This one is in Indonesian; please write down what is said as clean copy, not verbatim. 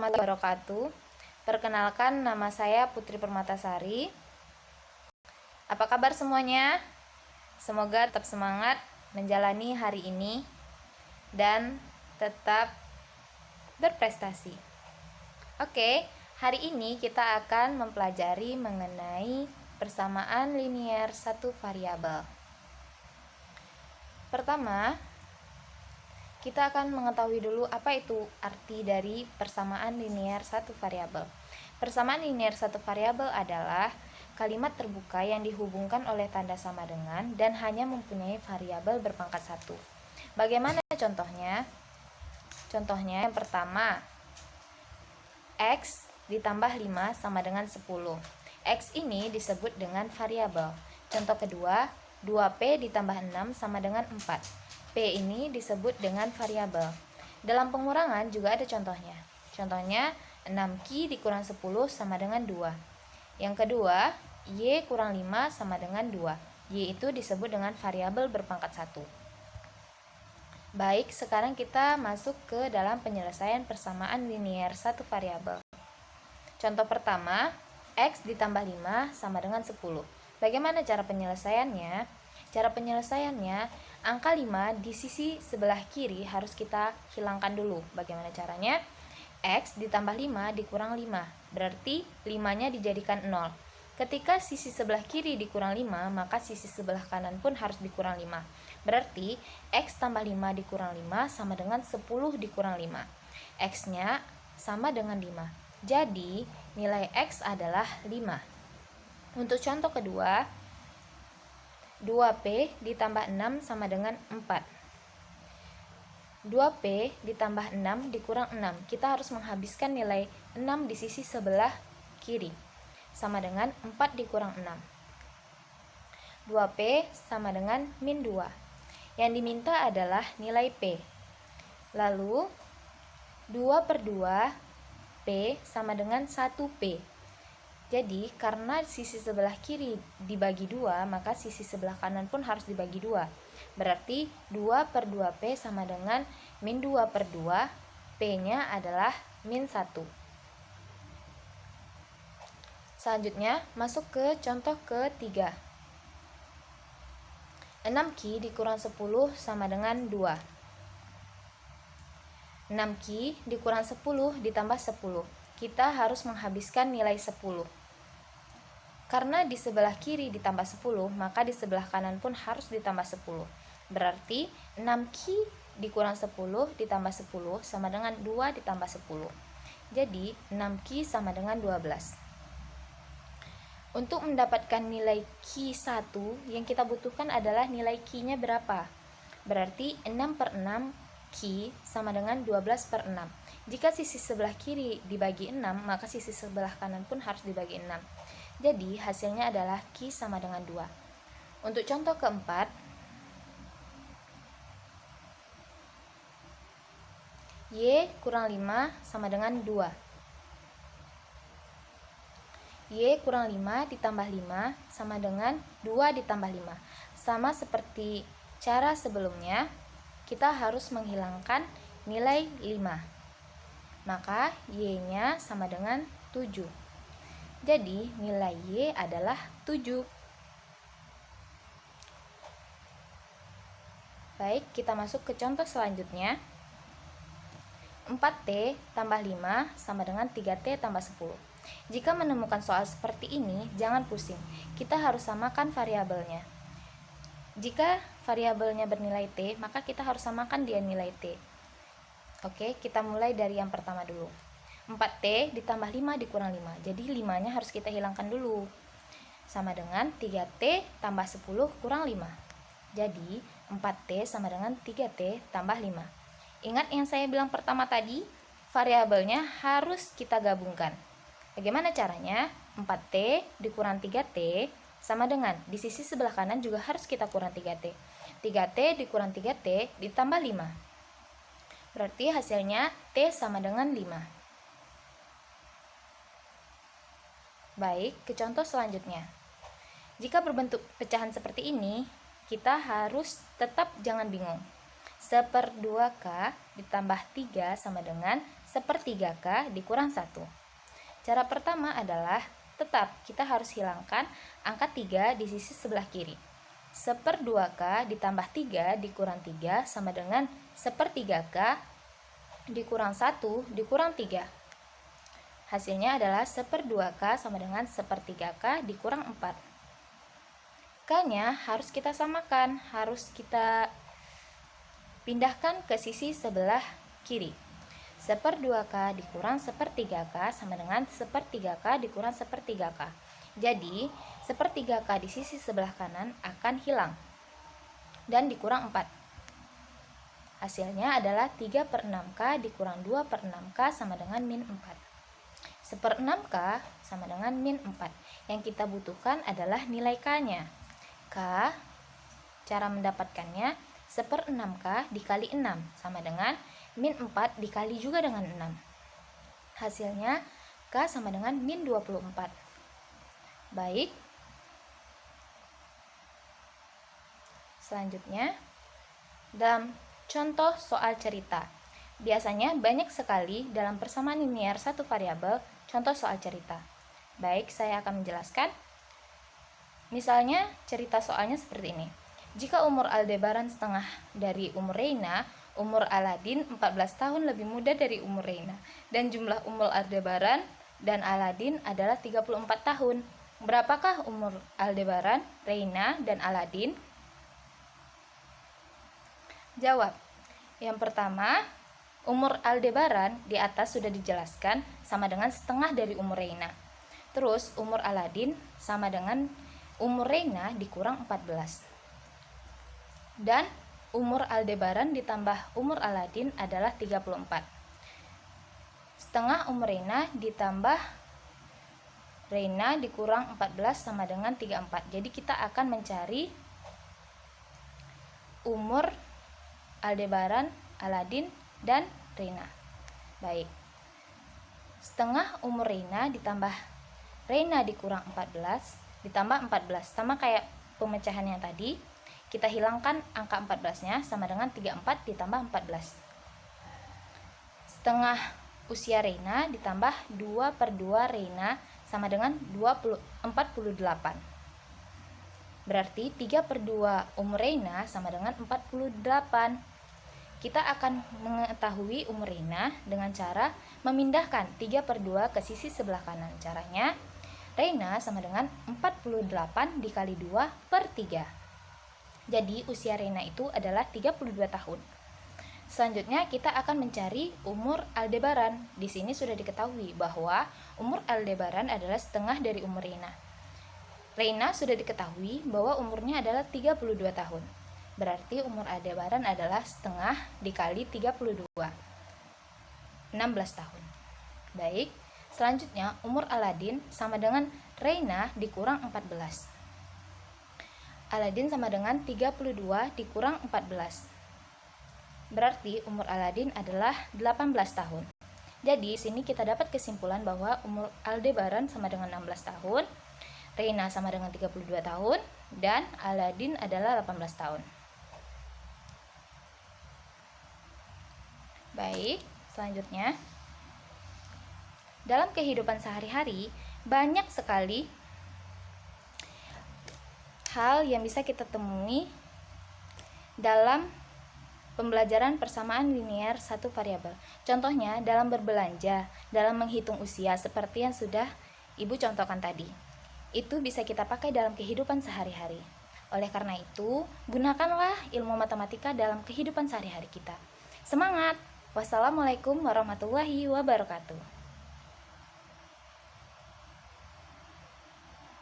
Warahmatullahi wabarakatuh. Perkenalkan, nama saya Putri Permatasari. Apa kabar semuanya? Semoga tetap semangat menjalani hari ini dan tetap berprestasi. Oke, hari ini kita akan mempelajari mengenai persamaan linier satu variabel. Pertama, kita akan mengetahui dulu apa itu arti dari persamaan linier satu variabel. Persamaan linier satu variabel adalah kalimat terbuka yang dihubungkan oleh tanda sama dengan dan hanya mempunyai variabel berpangkat 1. Bagaimana contohnya? Contohnya yang pertama, X ditambah 5 sama dengan 10. X ini disebut dengan variabel. Contoh kedua, 2P ditambah 6 sama dengan 4. P ini disebut dengan variabel. Dalam pengurangan juga ada contohnya. Contohnya 6Q dikurang 10 sama dengan 2. Yang kedua, Y kurang 5 sama dengan 2. Y itu disebut dengan variabel berpangkat 1. Baik, sekarang kita masuk ke dalam penyelesaian persamaan linier satu variabel. Contoh pertama, X ditambah 5 sama dengan 10. Bagaimana cara penyelesaiannya? Cara penyelesaiannya, angka 5 di sisi sebelah kiri harus kita hilangkan dulu. Bagaimana caranya? X ditambah 5 dikurang 5, berarti 5-nya dijadikan 0. Ketika sisi sebelah kiri dikurang 5, maka sisi sebelah kanan pun harus dikurang 5. Berarti X tambah 5 dikurang 5 sama dengan 10 dikurang 5. X-nya sama dengan 5. Jadi, nilai X adalah 5. Untuk contoh kedua, 2P ditambah 6 sama dengan 4. 2P ditambah 6 dikurang 6. Kita harus menghabiskan nilai 6 di sisi sebelah kiri. Sama dengan 4 dikurang 6. 2P sama dengan min 2. Yang diminta adalah nilai P. Lalu, 2 per 2 P sama dengan 1P. Jadi, karena sisi sebelah kiri dibagi 2, maka sisi sebelah kanan pun harus dibagi 2. Berarti 2 per 2P sama dengan min 2 per 2, P-nya adalah min 1. Selanjutnya, masuk ke contoh ketiga. 6Q dikurang 10 sama dengan 2. 6Q dikurang 10 ditambah 10. Kita harus menghabiskan nilai 10. Karena di sebelah kiri ditambah 10, maka di sebelah kanan pun harus ditambah 10. Berarti 6Q dikurang 10 ditambah 10 sama dengan 2 ditambah 10. Jadi 6Q sama dengan 12. Untuk mendapatkan nilai Q1, yang kita butuhkan adalah nilai Q-nya berapa? Berarti 6 per 6 Q sama dengan 12 per 6. Jika sisi sebelah kiri dibagi 6, maka sisi sebelah kanan pun harus dibagi 6. Jadi, hasilnya adalah Q sama dengan 2. Untuk contoh keempat, Y kurang 5 sama dengan 2. Y kurang 5 ditambah 5 sama dengan 2 ditambah 5. Sama seperti cara sebelumnya, kita harus menghilangkan nilai 5. Maka Y-nya sama dengan 7. Jadi, nilai Y adalah 7. Baik, kita masuk ke contoh selanjutnya. 4T tambah 5 sama dengan 3T tambah 10. Jika menemukan soal seperti ini, jangan pusing. Kita harus samakan variabelnya. Jika variabelnya bernilai T, maka kita harus samakan dia nilai T. Oke, kita mulai dari yang pertama dulu. 4T ditambah 5 dikurang 5. Jadi 5-nya harus kita hilangkan dulu. Sama dengan 3T tambah 10 kurang 5. Jadi 4T sama dengan 3T tambah 5. Ingat yang saya bilang pertama tadi, variabelnya harus kita gabungkan. Bagaimana caranya? 4T dikurang 3T sama dengan, di sisi sebelah kanan juga harus kita kurang 3T. 3T dikurang 3T ditambah 5. Berarti hasilnya T sama dengan 5. Baik, ke contoh selanjutnya. Jika berbentuk pecahan seperti ini, kita harus tetap jangan bingung. 1/2K ditambah 3 sama dengan 1/3K dikurang 1. Cara pertama adalah tetap kita harus hilangkan angka 3 di sisi sebelah kiri. 1/2K ditambah 3 dikurang 3 sama dengan 1/3K dikurang 1 dikurang 3. Hasilnya adalah 1/2K sama dengan 1/3K dikurang 4. K-nya harus kita samakan, harus kita pindahkan ke sisi sebelah kiri. 1/2K dikurang 1/3K sama dengan 1/3K dikurang 1/3K. Jadi 1/3K di sisi sebelah kanan akan hilang dan dikurang 4. Hasilnya adalah 3/6K dikurang 2/6K sama dengan min 4. 1/6K sama dengan min 4. Yang kita butuhkan adalah nilai K-nya. K, cara mendapatkannya 1/6K dikali 6 sama dengan min 4 dikali juga dengan 6. Hasilnya K sama dengan min 24. Baik. Selanjutnya, dalam contoh soal cerita. Biasanya banyak sekali dalam persamaan linear satu variabel contoh soal cerita. Baik, saya akan menjelaskan. Misalnya, cerita soalnya seperti ini. Jika umur Aldebaran setengah dari umur Reina, umur Aladin 14 tahun lebih muda dari umur Reina, dan jumlah umur Aldebaran dan Aladin adalah 34 tahun. Berapakah umur Aldebaran, Reina, dan Aladin? Jawab. Yang pertama, umur Aldebaran di atas sudah dijelaskan sama dengan setengah dari umur Reina. Terus umur Aladin sama dengan umur Reina dikurang 14. Dan umur Aldebaran ditambah umur Aladin adalah 34. Setengah umur Reina ditambah Reina dikurang 14 sama dengan 34. Jadi kita akan mencari umur Aldebaran, Aladin, dan Reina. Baik. Setengah umur Reina ditambah Reina dikurang 14 ditambah 14. Sama kayak pemecahan yang tadi. Kita hilangkan angka 14-nya sama dengan 34 ditambah 14. Setengah usia Reina ditambah 2/2 Reina sama dengan 48. Berarti 3/2 umur Reina sama dengan 48. Kita akan mengetahui umur Reina dengan cara memindahkan 3/2 ke sisi sebelah kanan. Caranya, Reina sama dengan 48 dikali 2/3. Jadi usia Reina itu adalah 32 tahun. Selanjutnya kita akan mencari umur Aldebaran. Di sini sudah diketahui bahwa umur Aldebaran adalah setengah dari umur Reina. Reina sudah diketahui bahwa umurnya adalah 32 tahun. Berarti umur Aldebaran adalah setengah dikali 32. 16 tahun. Baik, selanjutnya umur Aladin sama dengan Reina dikurang 14. Aladin sama dengan 32 dikurang 14. Berarti umur Aladin adalah 18 tahun. Jadi sini kita dapat kesimpulan bahwa umur Aldebaran sama dengan 16 tahun, Reina sama dengan 32 tahun, dan Aladin adalah 18 tahun. Baik, selanjutnya. Dalam kehidupan sehari-hari, banyak sekali hal yang bisa kita temui dalam pembelajaran persamaan linear satu variabel. Contohnya dalam berbelanja, dalam menghitung usia seperti yang sudah Ibu contohkan tadi. Itu bisa kita pakai dalam kehidupan sehari-hari. Oleh karena itu, gunakanlah ilmu matematika dalam kehidupan sehari-hari kita. Semangat! Wassalamualaikum warahmatullahi wabarakatuh.